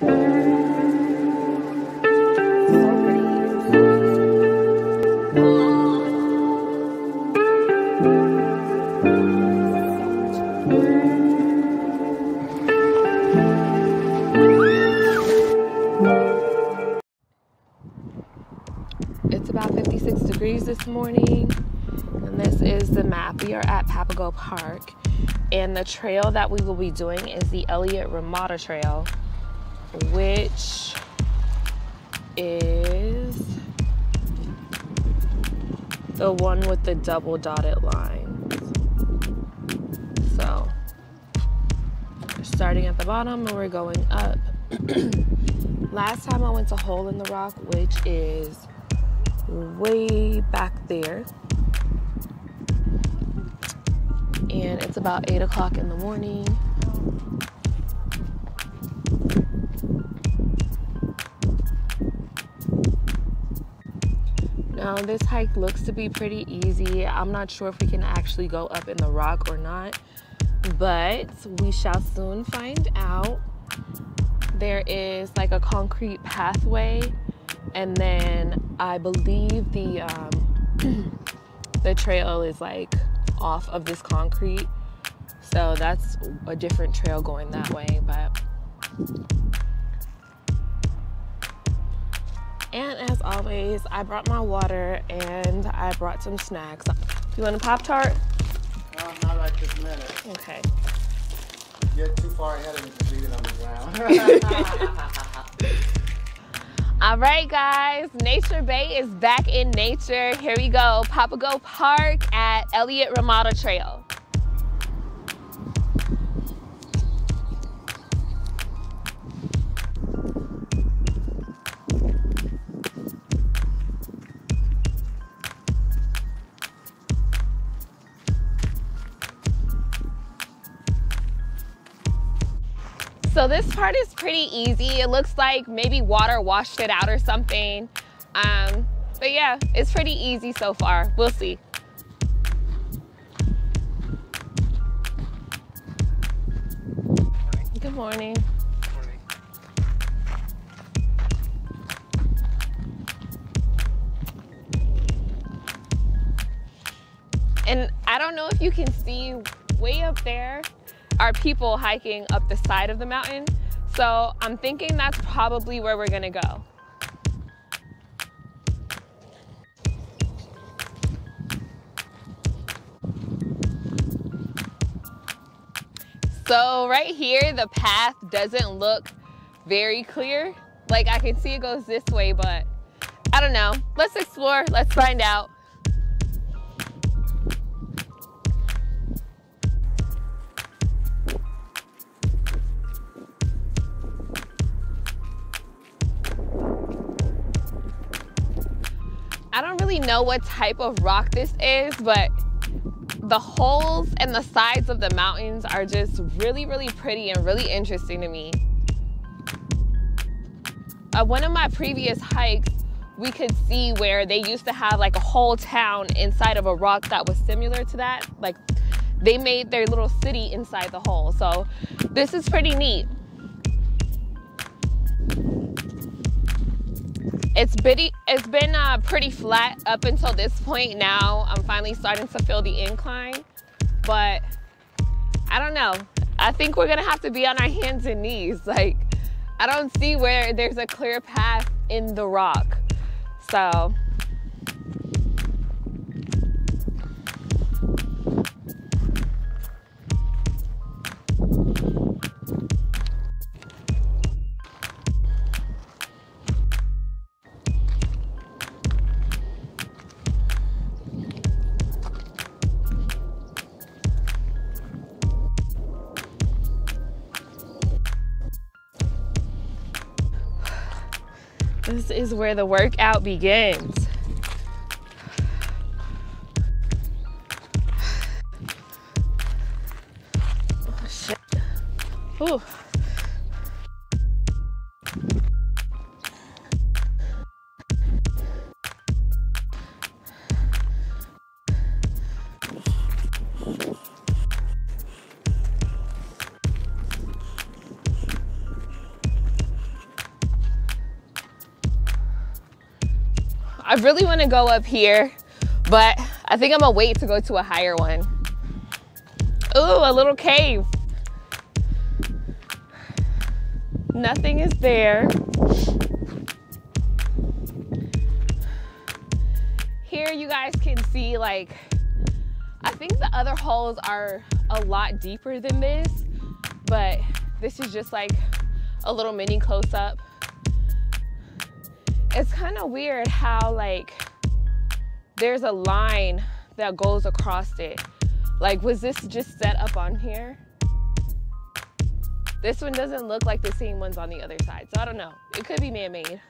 It's about 56 degrees this morning, and this is the map. We are at Papago Park, and the trail that we will be doing is the Eliot Ramada trail, which is the one with the double dotted lines. So we're starting at the bottom and we're going up. Last time I went to Hole in the Rock, which is way back there, and it's about 8 o'clock in the morning. Now this hike looks to be pretty easy. I'm not sure if we can actually go up in the rock or not, but we shall soon find out. There is like a concrete pathway, and then I believe the trail is like off of this concrete, so that's a different trail going that way. And as always, I brought my water and I brought some snacks. You want a Pop-Tart? Not right this minute. Okay. Get too far ahead of me to leave it on the ground. All right, guys, Nature Bay is back in nature. Here we go, Papago Park at Eliot Ramada Trail. So this part is pretty easy. It looks like maybe water washed it out or something. But yeah, it's pretty easy so far. We'll see. Good morning. And I don't know if you can see way up there are people hiking up the side of the mountain. So I'm thinking that's probably where we're gonna go. So right here, the path doesn't look very clear. Like I can see it goes this way, but I don't know. Let's explore, let's find out. I don't really know what type of rock this is, but the holes and the sides of the mountains are just really, really pretty and really interesting to me. One of my previous hikes, we could see where they used to have like a whole town inside of a rock that was similar to that. Like they made their little city inside the hole. So this is pretty neat. It's been pretty flat up until this point. Now I'm finally starting to feel the incline, but I don't know. I think we're gonna have to be on our hands and knees. Like, I don't see where there's a clear path in the rock. So this is where the workout begins. Oh, shit. Ooh. I really want to go up here, but I think I'm gonna wait to go to a higher one. Ooh, a little cave. Nothing is there. Here you guys can see, like, I think the other holes are a lot deeper than this, but this is just like a little mini close-up. It's kind of weird how, like, there's a line that goes across it. Like, was this just set up on here? This one doesn't look like the same ones on the other side, so I don't know. It could be man-made.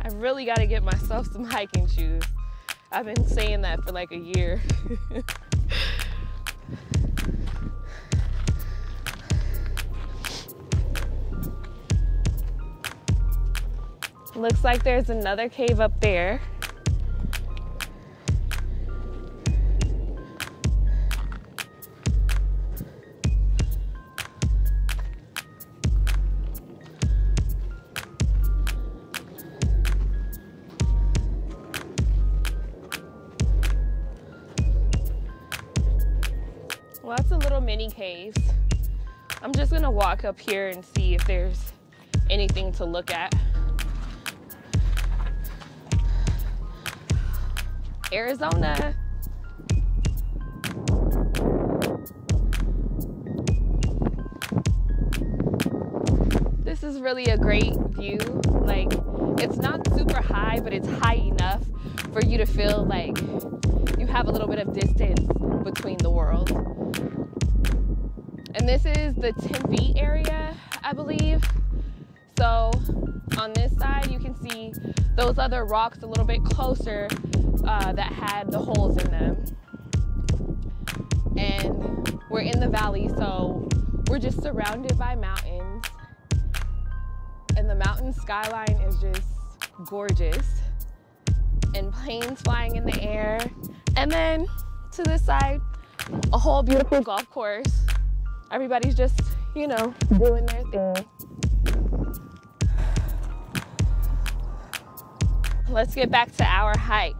I really got to get myself some hiking shoes. I've been saying that for like a year. Looks like there's another cave up there. Lots of little mini caves. I'm just gonna walk up here and see if there's anything to look at. Arizona. This is really a great view. Like, it's not super high, but it's high enough for you to feel like you have a little bit of distance between the world. And this is the Tempe area, I believe. So on this side, you can see those other rocks a little bit closer that had the holes in them. And we're in the valley, so we're just surrounded by mountains. And the mountain skyline is just gorgeous. And planes flying in the air. And then to this side, a whole beautiful golf course. Everybody's just, you know, doing their thing. Let's get back to our hike.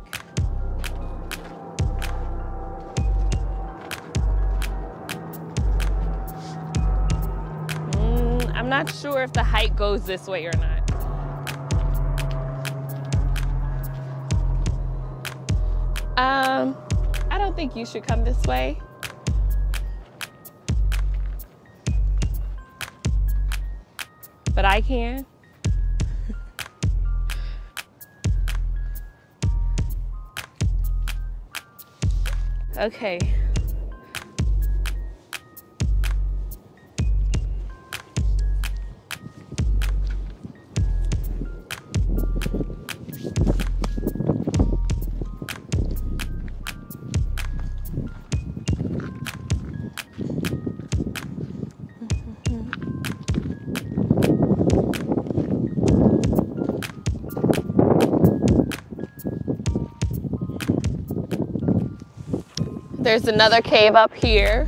I'm not sure if the hike goes this way or not. I don't think you should come this way. But I can. Okay. There's another cave up here.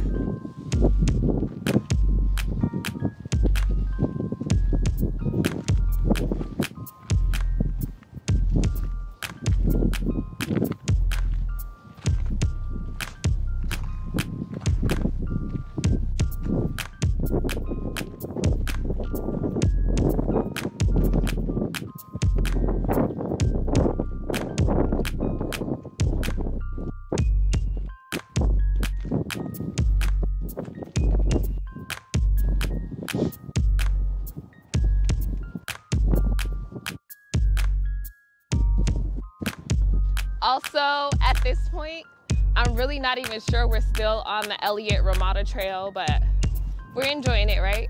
Also, at this point, I'm really not even sure we're still on the Eliot Ramada trail, but we're enjoying it, right?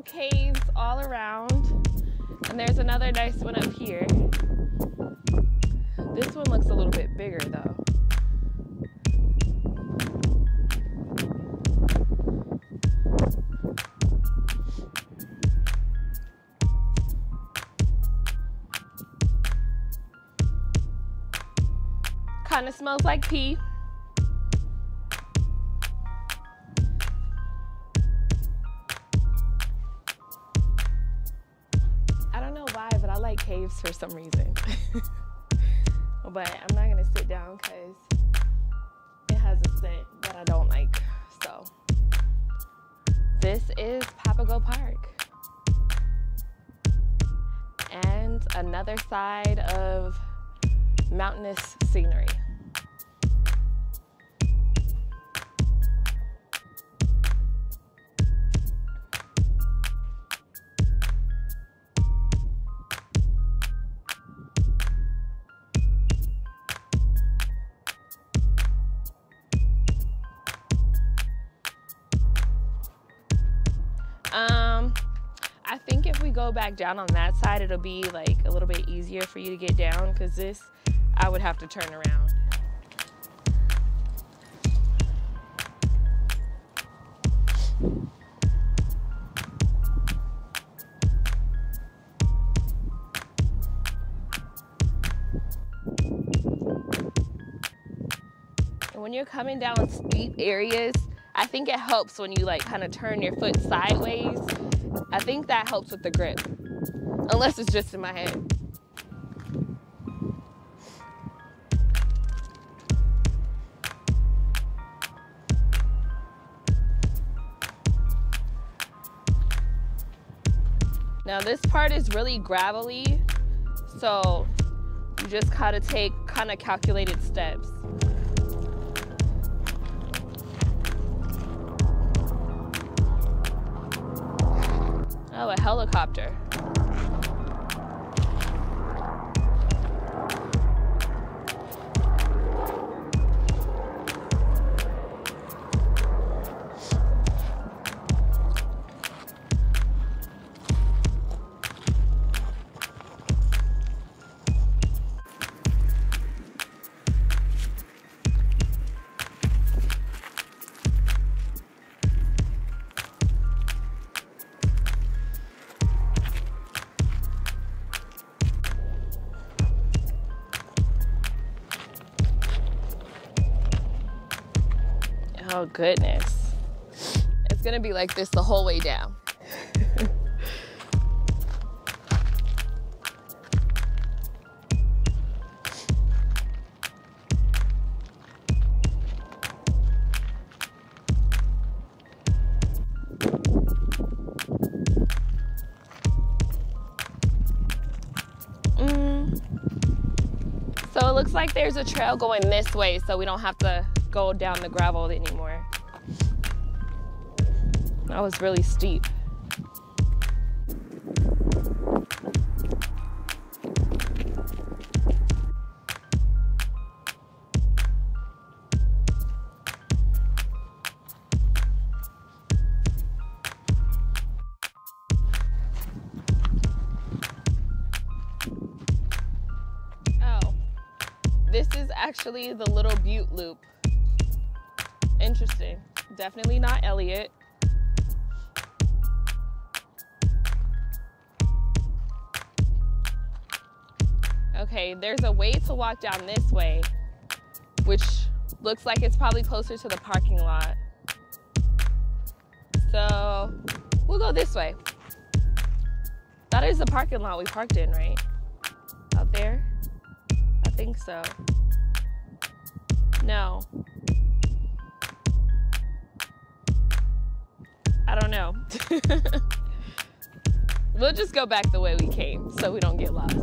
little caves all around. And there's another nice one up here. This one looks a little bit bigger though. Kind of smells like pee. I don't know why, but I like caves for some reason. But I'm not gonna sit down because it has a scent that I don't like. So this is Papago Park. And another side of mountainous scenery. I think if we go back down on that side, it'll be like a little bit easier for you to get down, because this, I would have to turn around. And when you're coming down steep areas, I think it helps when you like kind of turn your foot sideways. I think that helps with the grip, unless it's just in my head. Now this part is really gravelly, so you just gotta take kind of calculated steps. Oh, a helicopter. Oh goodness. It's gonna be like this the whole way down. So it looks like there's a trail going this way, so we don't have to go down the gravel anymore. That was really steep. Oh, this is actually the Little Butte Loop. Interesting. Definitely not Eliot. Okay, there's a way to walk down this way, which looks like it's probably closer to the parking lot. So we'll go this way. That is the parking lot we parked in, right? Out there? I think so. No. I don't know. We'll just go back the way we came so we don't get lost.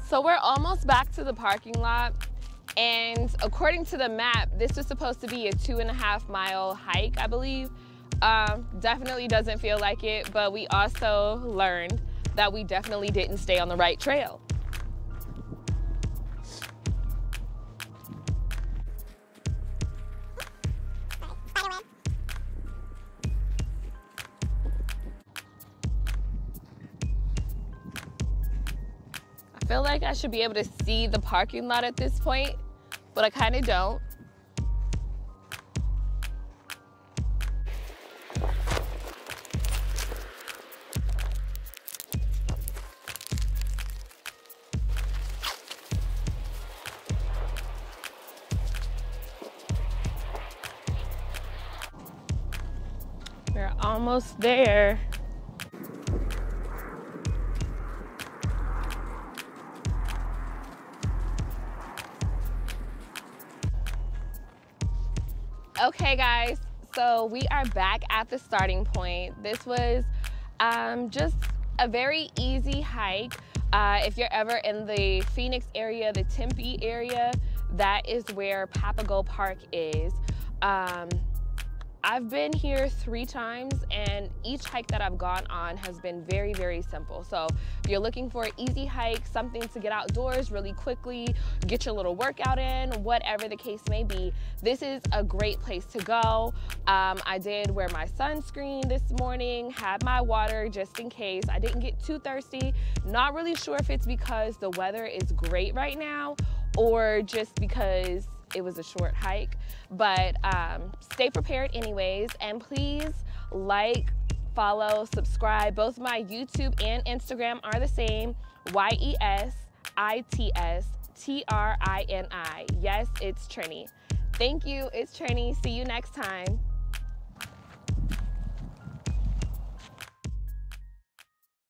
So we're almost back to the parking lot, and according to the map, this was supposed to be a 2.5 mile hike, I believe. Definitely doesn't feel like it, but we also learned that we definitely didn't stay on the right trail. I feel like I should be able to see the parking lot at this point, but I kind of don't. We're almost there. Okay guys, so we are back at the starting point. This was just a very easy hike. If you're ever in the Phoenix area, the Tempe area, that is where Papago Park is. I've been here 3 times, and each hike that I've gone on has been very, very simple. So if you're looking for an easy hike, something to get outdoors really quickly, get your little workout in, whatever the case may be, this is a great place to go. I did wear my sunscreen this morning, had my water just in case. I didn't get too thirsty. Not really sure if it's because the weather is great right now or just because it was a short hike, but stay prepared anyways, and please like, follow, subscribe. Both my YouTube and Instagram are the same, YesItsTrini. Yes, it's Trini. Thank you, it's Trini. See you next time.